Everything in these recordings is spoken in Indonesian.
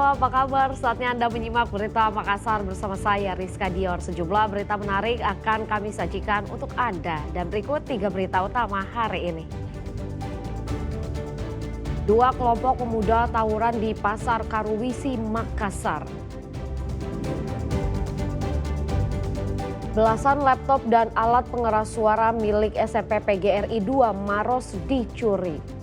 Halo, apa kabar? Saatnya Anda menyimak berita Makassar bersama saya, Rizka Dior. Sejumlah berita menarik akan kami sajikan untuk Anda. Dan berikut 3 berita utama hari ini. 2 kelompok pemuda tawuran di Pasar Karuwisi, Makassar. Belasan laptop dan alat pengeras suara milik SMP PGRI 2 Maros dicuri.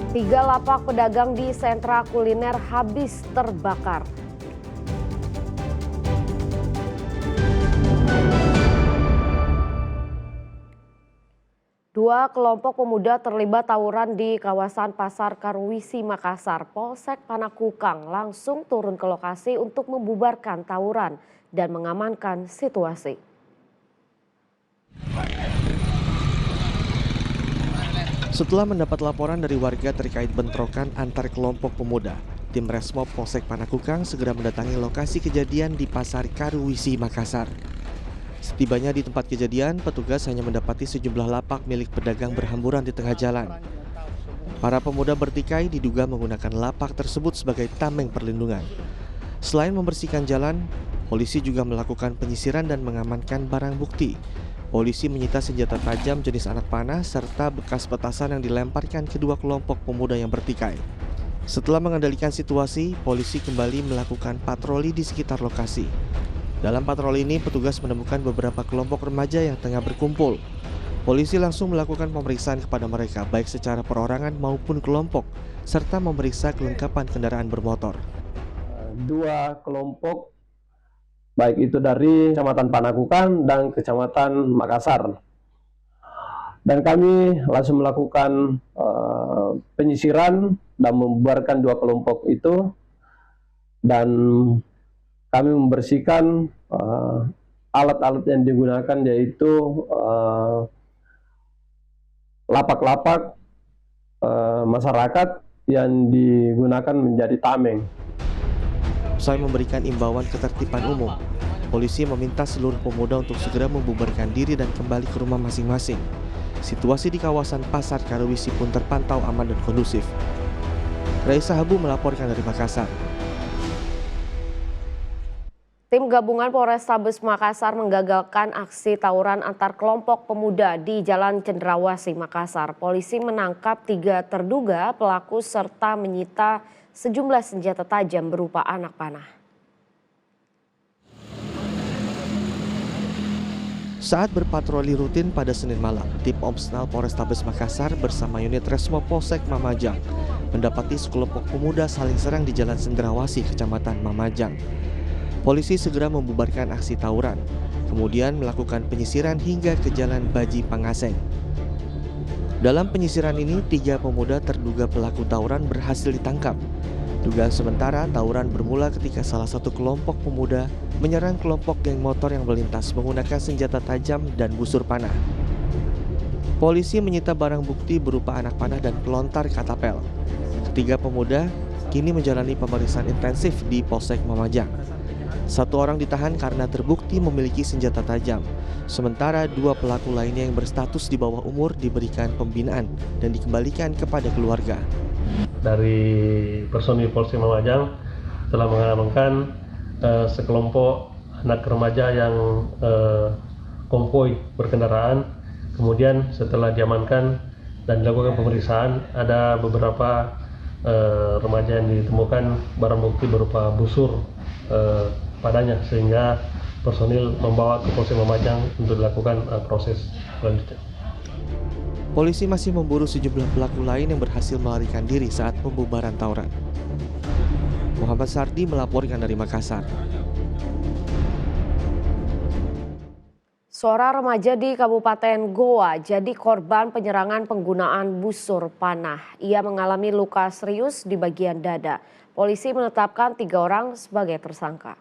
3 lapak pedagang di sentra kuliner habis terbakar. Dua kelompok pemuda terlibat tawuran di kawasan Pasar Karuwisi, Makassar. Polsek Panakukang langsung turun ke lokasi untuk membubarkan tawuran dan mengamankan situasi. Setelah mendapat laporan dari warga terkait bentrokan antar kelompok pemuda, tim Resmob Polsek Panakukang segera mendatangi lokasi kejadian di Pasar Karuwisi, Makassar. Setibanya di tempat kejadian, petugas hanya mendapati sejumlah lapak milik pedagang berhamburan di tengah jalan. Para pemuda bertikai diduga menggunakan lapak tersebut sebagai tameng perlindungan. Selain membersihkan jalan, polisi juga melakukan penyisiran dan mengamankan barang bukti. Polisi menyita senjata tajam jenis anak panah serta bekas petasan yang dilemparkan kedua kelompok pemuda yang bertikai. Setelah mengendalikan situasi, polisi kembali melakukan patroli di sekitar lokasi. Dalam patroli ini, petugas menemukan beberapa kelompok remaja yang tengah berkumpul. Polisi langsung melakukan pemeriksaan kepada mereka, baik secara perorangan maupun kelompok, serta memeriksa kelengkapan kendaraan bermotor. 2 kelompok baik itu dari Kecamatan Panakukang dan Kecamatan Makassar. Dan kami langsung melakukan penyisiran dan membubarkan 2 kelompok itu, dan kami membersihkan alat-alat yang digunakan, yaitu lapak-lapak masyarakat yang digunakan menjadi tameng. Usai memberikan imbauan ketertiban umum, polisi meminta seluruh pemuda untuk segera membubarkan diri dan kembali ke rumah masing-masing. Situasi di kawasan Pasar Karuwisi pun terpantau aman dan kondusif. Raisa Habu melaporkan dari Makassar. Tim gabungan Polrestabes Makassar menggagalkan aksi tawuran antar kelompok pemuda di Jalan Cendrawasih, Makassar. Polisi menangkap 3 terduga pelaku serta menyita sejumlah senjata tajam berupa anak panah. Saat berpatroli rutin pada Senin malam, tim Omsnal Polrestabes Makassar bersama unit Resmo Polsek Mamajang mendapati sekelompok pemuda saling serang di Jalan Cendrawasih, Kecamatan Mamajang. Polisi segera membubarkan aksi tawuran, kemudian melakukan penyisiran hingga ke Jalan Baji Pangaseng. Dalam penyisiran ini, 3 pemuda terduga pelaku tawuran berhasil ditangkap. Dugaan sementara, tawuran bermula ketika salah satu kelompok pemuda menyerang kelompok geng motor yang melintas menggunakan senjata tajam dan busur panah. Polisi menyita barang bukti berupa anak panah dan pelontar katapel. Ketiga pemuda kini menjalani pemeriksaan intensif di Polsek Mamajang. 1 orang ditahan karena terbukti memiliki senjata tajam. Sementara 2 pelaku lainnya yang berstatus di bawah umur diberikan pembinaan dan dikembalikan kepada keluarga. Dari personil Polsek Mamajang telah mengamankan sekelompok anak remaja yang konvoi berkendaraan. Kemudian setelah diamankan dan dilakukan pemeriksaan, ada beberapa remaja yang ditemukan barang bukti berupa busur padanya, sehingga personil membawa ke Polsek Mamajang untuk dilakukan proses selanjutnya. Polisi masih memburu sejumlah pelaku lain yang berhasil melarikan diri saat pembubaran tawuran. Muhammad Sardi melaporkan dari Makassar. Seorang remaja di Kabupaten Goa jadi korban penyerangan penggunaan busur panah. Ia mengalami luka serius di bagian dada. Polisi menetapkan 3 orang sebagai tersangka.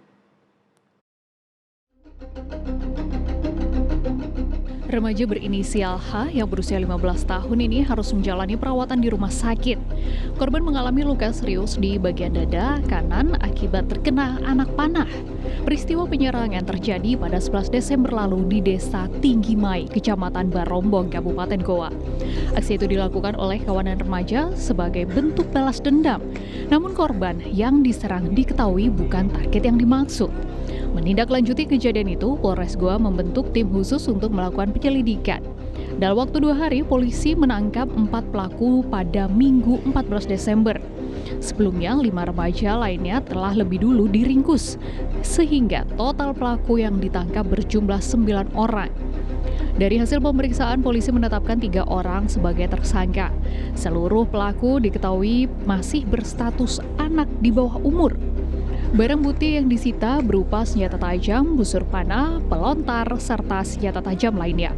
Remaja berinisial H yang berusia 15 tahun ini harus menjalani perawatan di rumah sakit. Korban mengalami luka serius di bagian dada kanan akibat terkena anak panah. Peristiwa penyerangan terjadi pada 11 Desember lalu di Desa Tinggi Mai, Kecamatan Barombong, Kabupaten Goa. Aksi itu dilakukan oleh kawanan remaja sebagai bentuk balas dendam. Namun korban yang diserang diketahui bukan target yang dimaksud. Menindaklanjuti kejadian itu, Polres Goa membentuk tim khusus untuk melakukan penyelidikan. Dalam waktu 2 hari, polisi menangkap 4 pelaku pada Minggu 14 Desember. Sebelumnya, 5 remaja lainnya telah lebih dulu diringkus, sehingga total pelaku yang ditangkap berjumlah 9 orang. Dari hasil pemeriksaan, polisi menetapkan 3 orang sebagai tersangka. Seluruh pelaku diketahui masih berstatus anak di bawah umur. Barang bukti yang disita berupa senjata tajam, busur panah, pelontar, serta senjata tajam lainnya.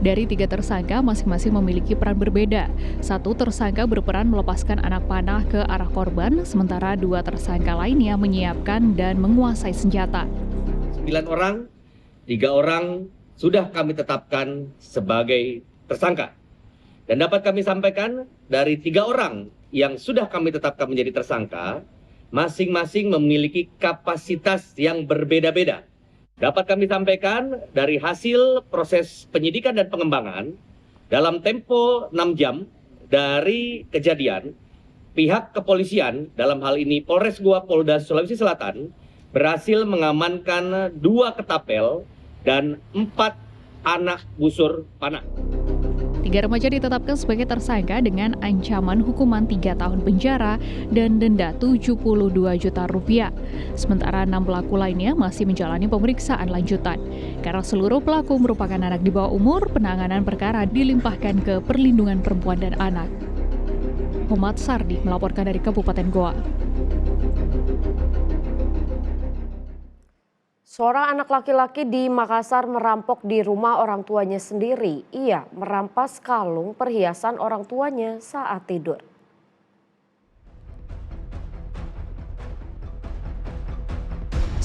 Dari 3 tersangka masing-masing memiliki peran berbeda. 1 tersangka berperan melepaskan anak panah ke arah korban, sementara 2 tersangka lainnya menyiapkan dan menguasai senjata. 9 orang, 3 orang sudah kami tetapkan sebagai tersangka. Dan dapat kami sampaikan dari 3 orang yang sudah kami tetapkan menjadi tersangka, masing-masing memiliki kapasitas yang berbeda-beda. Dapat kami sampaikan dari hasil proses penyidikan dan pengembangan, dalam tempo 6 jam dari kejadian, pihak kepolisian, dalam hal ini Polres Goa Polda Sulawesi Selatan, berhasil mengamankan 2 ketapel dan 4 anak busur panah. 3 remaja ditetapkan sebagai tersangka dengan ancaman hukuman 3 tahun penjara dan denda 72 juta rupiah. Sementara 6 pelaku lainnya masih menjalani pemeriksaan lanjutan. Karena seluruh pelaku merupakan anak di bawah umur, penanganan perkara dilimpahkan ke Perlindungan Perempuan dan Anak. Muhammad Sardi melaporkan dari Kabupaten Goa. Seorang anak laki-laki di Makassar merampok di rumah orang tuanya sendiri. Ia merampas kalung perhiasan orang tuanya saat tidur.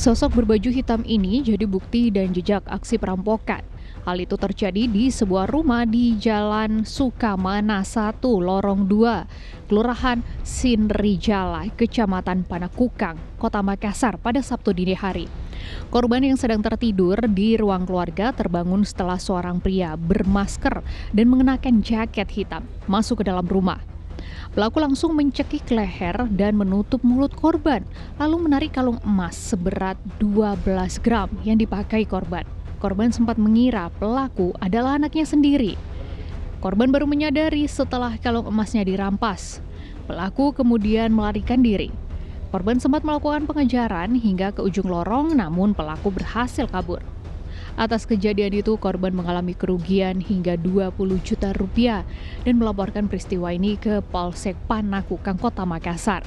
Sosok berbaju hitam ini jadi bukti dan jejak aksi perampokan. Hal itu terjadi di sebuah rumah di Jalan Sukamana 1, Lorong 2, Kelurahan Sinrijala, Kecamatan Panakukang, Kota Makassar pada Sabtu dini hari. Korban yang sedang tertidur di ruang keluarga terbangun setelah seorang pria bermasker dan mengenakan jaket hitam masuk ke dalam rumah. Pelaku langsung mencekik leher dan menutup mulut korban, lalu menarik kalung emas seberat 12 gram yang dipakai korban. Korban sempat mengira pelaku adalah anaknya sendiri. Korban baru menyadari setelah kalung emasnya dirampas. Pelaku kemudian melarikan diri. Korban sempat melakukan pengejaran hingga ke ujung lorong, namun pelaku berhasil kabur. Atas kejadian itu, korban mengalami kerugian hingga 20 juta rupiah dan melaporkan peristiwa ini ke Polsek Panakukang, Kota Makassar.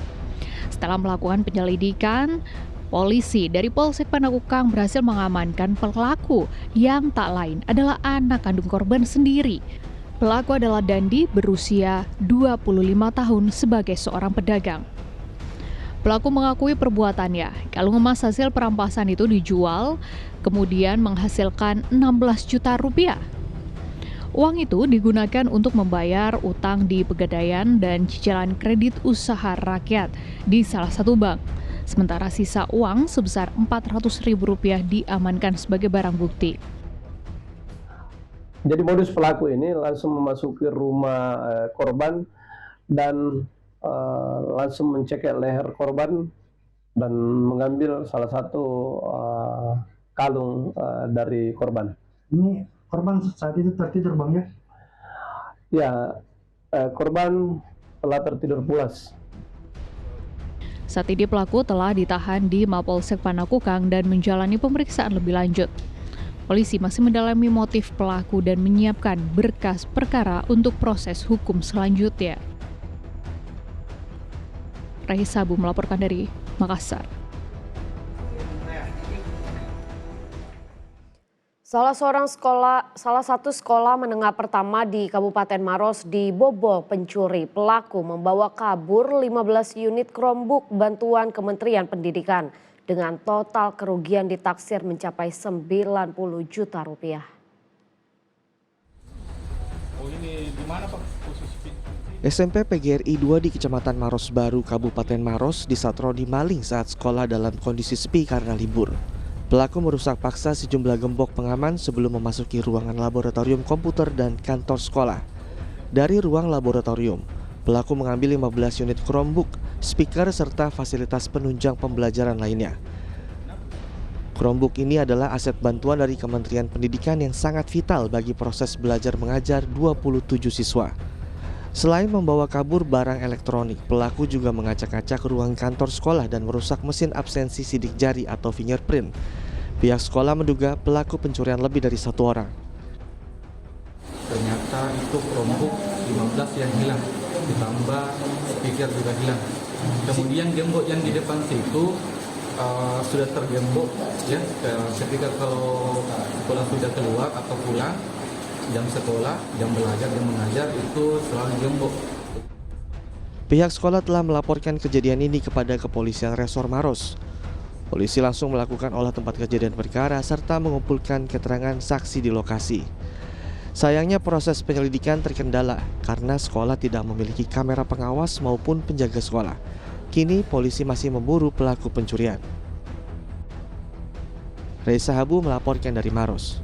Setelah melakukan penyelidikan, polisi dari Polsek Panakukang berhasil mengamankan pelaku yang tak lain adalah anak kandung korban sendiri. Pelaku adalah Dandi berusia 25 tahun sebagai seorang pedagang. Pelaku mengakui perbuatannya. Kalung emas hasil perampasan itu dijual, kemudian menghasilkan 16 juta rupiah. Uang itu digunakan untuk membayar utang di Pegadaian dan cicilan kredit usaha rakyat di salah satu bank. Sementara sisa uang sebesar Rp400.000 diamankan sebagai barang bukti. Jadi modus pelaku ini langsung memasuki rumah korban dan langsung mencekik leher korban dan mengambil salah satu kalung dari korban. Ini korban saat itu tertidur bang ya? Ya, korban telah tertidur pulas. Saat ini pelaku telah ditahan di Mapolsek Panakukang dan menjalani pemeriksaan lebih lanjut. Polisi masih mendalami motif pelaku dan menyiapkan berkas perkara untuk proses hukum selanjutnya. Raisa Sabu melaporkan dari Makassar. Salah satu sekolah menengah pertama di Kabupaten Maros dibobol pencuri. Pelaku membawa kabur 15 unit Chromebook bantuan Kementerian Pendidikan dengan total kerugian ditaksir mencapai 90 juta rupiah. SMP PGRI 2 di Kecamatan Maros Baru, Kabupaten Maros disatroni maling saat sekolah dalam kondisi sepi karena libur. Pelaku merusak paksa sejumlah gembok pengaman sebelum memasuki ruangan laboratorium komputer dan kantor sekolah. Dari ruang laboratorium, pelaku mengambil 15 unit Chromebook, speaker, serta fasilitas penunjang pembelajaran lainnya. Chromebook ini adalah aset bantuan dari Kementerian Pendidikan yang sangat vital bagi proses belajar mengajar 27 siswa. Selain membawa kabur barang elektronik, pelaku juga mengacak-acak ruang kantor sekolah dan merusak mesin absensi sidik jari atau fingerprint. Pihak sekolah menduga pelaku pencurian lebih dari 1 orang. Ternyata itu Chromebook 15 yang hilang, ditambah speaker juga hilang. Kemudian gembok yang di depan situ sudah tergembok, ya. Ketika kalau sekolah sudah keluar atau pulang, jam sekolah, jam belajar, jam mengajar itu selalu gembok. Pihak sekolah telah melaporkan kejadian ini kepada Kepolisian Resor Maros. Polisi langsung melakukan olah tempat kejadian perkara serta mengumpulkan keterangan saksi di lokasi. Sayangnya proses penyelidikan terkendala karena sekolah tidak memiliki kamera pengawas maupun penjaga sekolah. Kini polisi masih memburu pelaku pencurian. Reza Habu melaporkan dari Maros.